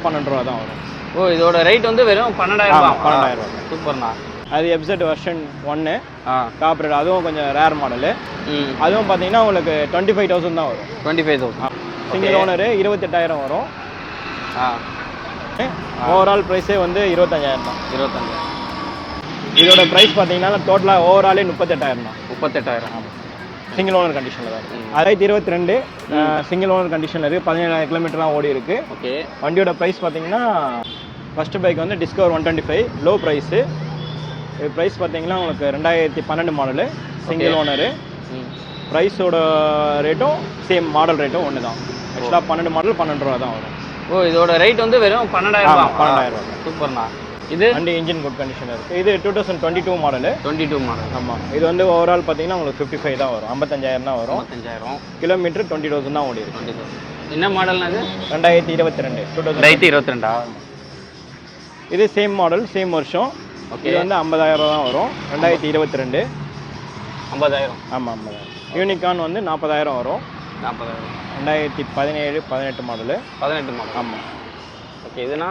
Model 12 ரூபா தான் வரும். ஓ, இதோட ரேட் வந்து வெறும் 12,000. 12,000. சூப்பர்ண்ணா. அது எஃப்செட் வெர்ஷன் 1 கார்பரேட், அதுவும் கொஞ்சம் ரேர் மாடலு. அதுவும் பார்த்தீங்கன்னா உங்களுக்கு 25,000 தான் வரும். 25,000 சிங்கிள் ஓனரு 28,000 வரும். ஓவரால் ப்ரைஸே வந்து 25,000 தான். 25,000. இதோட ப்ரைஸ் பார்த்தீங்கன்னா டோட்டலாக ஓவராலே 38,000 தான். 38,000 சிங்கிள் ஓனர் கண்டிஷனில் தான் இருக்குது. 2022 சிங்கிள் ஓனர் கண்டிஷனில் இருக்குது. 17,000 கிலோமீட்டர்லாம் ஓடி இருக்குது. ஓகே. வண்டியோட ப்ரைஸ் பார்த்தீங்கன்னா ஃபஸ்ட்டு பைக் வந்து டிஸ்கவர் 125 லோ ப்ரைஸு. இது ப்ரைஸ் பார்த்தீங்கன்னா உங்களுக்கு 2012 மாடலு, சிங்கிள் ஓனரு. ப்ரைஸோட ரேட்டும் சேம், மாடல் ரேட்டும் ஒன்று தான். ஆக்சுவலாக 12 மாடல் 12 ரூபா தான் வரும். ஓ, இதோட ரேட் வந்து வெறும் 12,000. 12,000. சூப்பர்ண்ணா. இது வண்டி இன்ஜின் குட் கண்டிஷன் இருக்குது. இது 2022 மாடலு. 22 மாடல். ஆமாம். இது வந்து ஓவரால் பார்த்தீங்கன்னா உங்களுக்கு 55 தான் வரும். 55,000 தான் வரும். 55,000 கிலோமீட்டர் 20,000 தான் ஓடி இருக்கு. என்ன மாடல்னா இது? 2022. 2022. இது சேம் மாடல், சேம் வருஷம். இது வந்து 50,000 தான் வரும். 2022. 50,000. ஆமாம், 50,000. யூனிகான் வந்து 40,000 வரும். 40,000. 2017 18 மாடலு. 18 மாடல். ஆமாம். ஓகே. இதுனா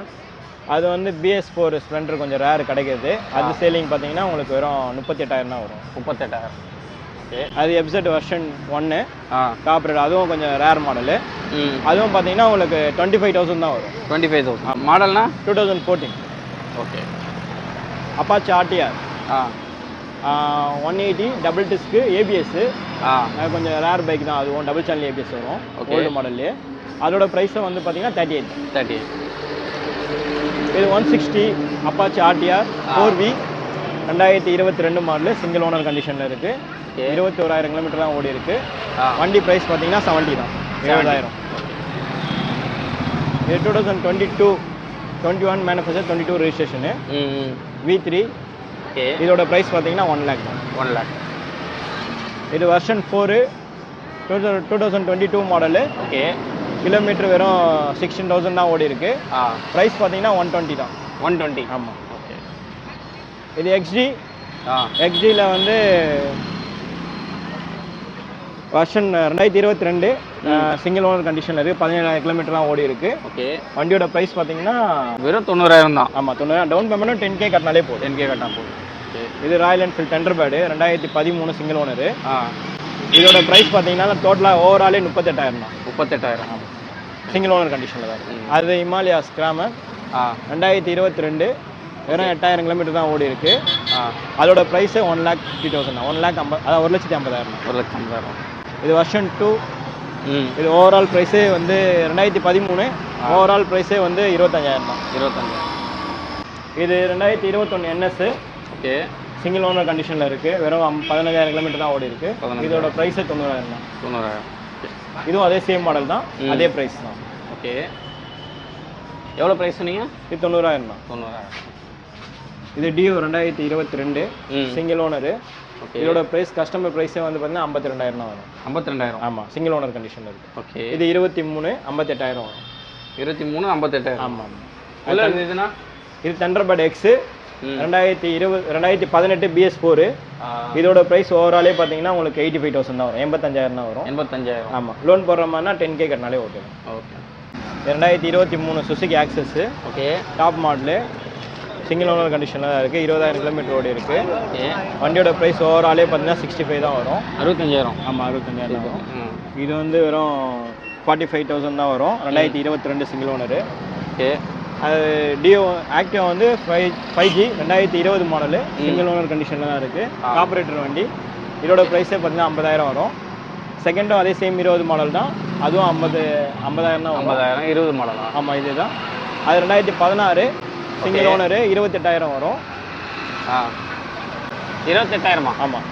அது வந்து BS4 ஸ்ப்ளெண்டர் கொஞ்சம் ரேர் கிடைக்கிது. அது சேலிங் பார்த்தீங்கன்னா உங்களுக்கு வெறும் 38,000 தான் வரும். 38,000. ஓகே. அது எஃப்செட் வெர்ஷன் 1 கார்பரேட், அதுவும் கொஞ்சம் ரேர் மாடலு. அதுவும் பார்த்தீங்கன்னா உங்களுக்கு 25,000 தான் வரும். 25,000. மாடல்னா 2014. Okay. Apache RTR 180 double disc ABS. கொஞ்சம் ரேர் பைக் தான், அதுவும் டபுள் சேனல் ABS வரும் ஓல்டு மாடல்லே. அதோட ப்ரைஸை வந்து பார்த்தீங்கன்னா 38. இது 160 Apache RTR 4V 2022 model, single owner கண்டிஷனில் இருக்குது. 21,000 கிலோமீட்டர் தான் ஓடி இருக்குது. வண்டி ப்ரைஸ் பார்த்தீங்கன்னா 70 தான், 70,000. இது 2022 21 மேனுஃபேக்சர் 22 ரெஜிஸ்ட்ரேஷனு. V3. இதோட ப்ரைஸ் பார்த்தீங்கன்னா 1 lakh தான். 1 lakh. இது வெர்ஷன் 4 2022 மாடலு. ஓகே. கிலோமீட்டர் வெறும் 16,000 தான் ஓடி இருக்கு. ப்ரைஸ் பார்த்தீங்கன்னா 120 தான். 120. ஆமாம். ஓகே. இது XD. XDயில் வந்து வெர்ஷன் 2022 சிங்கிள் ஓனர் கண்டிஷனில் இருக்குது. 17,000 கிலோமீட்டர் தான் ஓடி இருக்கு. ஓகே. வண்டியோட ப்ரைஸ் பார்த்தீங்கன்னா வெறும் 90,000 தான். ஆமாம், 90,000. டவுன் பேமெண்ட்டும் 10K கட்டினாலே போதும். 10K கட்டினா போதும். இது Royal Enfield Thunderbird 2013 single owner. இதோட ப்ரைஸ் பார்த்தீங்கன்னா டோட்டலாக ஓவராலே 38,000 தான். 38,000. சிங்கிள் ஓனர் கண்டிஷனில் தான் இருக்குது. அது ஹிமாலயா ஸ்கிராமர் 2022 வெறும் 8,000 கிலோமீட்டர் தான் ஓடி இருக்கு. அதோட ப்ரைஸு 1,50,000 தான். 1,50,000, அதாவது 1,50,000. 1,50,000. இது வெர்ஷன் 2. இது ஓவரால் ப்ரைஸே வந்து 2013 ஓவரால் ப்ரைஸே வந்து 25,000 தான். 25,000. இது 2021 NS. ஓகே. சிங்கிள் ஓனர் கண்டிஷனில் இருக்குது. வெறும் 15,000 கிலோமீட்டர் தான் ஓடி இருக்கு. இதோட ப்ரைஸே 90,000 தான். 90,000. இதுவும் அதே சேம் மாடல் தான், அதே ப்ரைஸ் தான். ஓகே. எவ்வளோ ப்ரைஸ் சொன்னீங்க? இது 90,000 தான். 90,000. இது Dio 2022 சிங்கிள் ஓனரு. இதோட ப்ரைஸ் கஸ்டமர் ப்ரைஸே வந்து பார்த்தீங்கன்னா 52,000 தான் வரும். 52,000. ஆமாம், சிங்கிள் ஓனர் கண்டிஷனில் இருக்குது. ஓகே. இது 23 58,000 வரும். 23 58,000. ஆமாம். இதுனா இது தண்டர்பர்ட் X 2018 BS4. இதோட ப்ரைஸ் ஓவராலே பார்த்தீங்கன்னா உங்களுக்கு 85,000 தான் வரும். 85,000 தான் வரும். 85,000. ஆமாம். லோன் போடுற மாதிரினா 10K கட்டினாலே okay. Okay. 2023 Suzuki Access. Okay. Top model, single owner கண்டிஷனில் தான் இருக்குது. 20,000 கிலோமீட்டர் ஓடி இருக்குது. ஓகே. வண்டியோட ப்ரைஸ் ஓவராலே பார்த்தீங்கன்னா 65 தான் வரும். 65,000. ஆமாம், 65,000 தான் வரும். இது வந்து வெறும் 45,000 தான் வரும். 2022 சிங்கிள் ஓனரு. ஓகே. அது Dio ஆக்டிவா வந்து 5G 2020 மாடலு, சிங்கிள் ஓனர் கண்டிஷனில் தான் இருக்குது. கார்பரேட்டர் வண்டி. இதோட ப்ரைஸே பார்த்தீங்கன்னா 50,000 வரும். செகண்டும் அதே சேம் 20 மாடல் தான், அதுவும் 50,000 தான். 50,000 20 மாடலா? ஆமாம், இதே தான். அது 2016 சிங்கிள் ஓனரு 28,000 வரும். 28,000. ஆமாம்.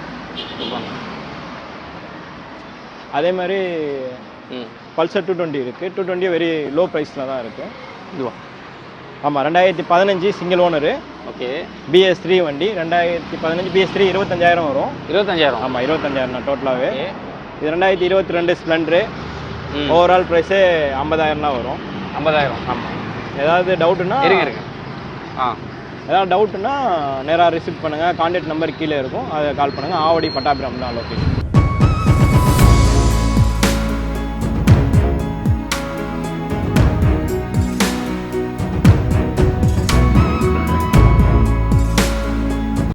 அதே மாதிரி பல்சர் 220 இருக்குது. 220 வெரி லோ ப்ரைஸில் தான் இருக்குது. இதுவா? ஆமாம், 2015 சிங்கிள் ஓனரு. ஓகே. BS3 வண்டி 2015 BS3 25,000 வரும். 25,000. ஆமாம், 25,000 தான் டோட்டலாகவே. இது 2022 ஸ்ப்ளெண்டரு. ஓவரால் ப்ரைஸே 50,000 தான் வரும். 50,000. ஆமாம். ஏதாவது டவுட்டுன்னா இருக்கு. ஏதாவது டவுட்டுன்னா நேராக ரிசீவ் பண்ணுங்கள். கான்டாக்ட் நம்பர் கீழே இருக்கும், அதை கால் பண்ணுங்கள். ஆவடி பட்டாபிராம் தான் லொக்கேஷன்.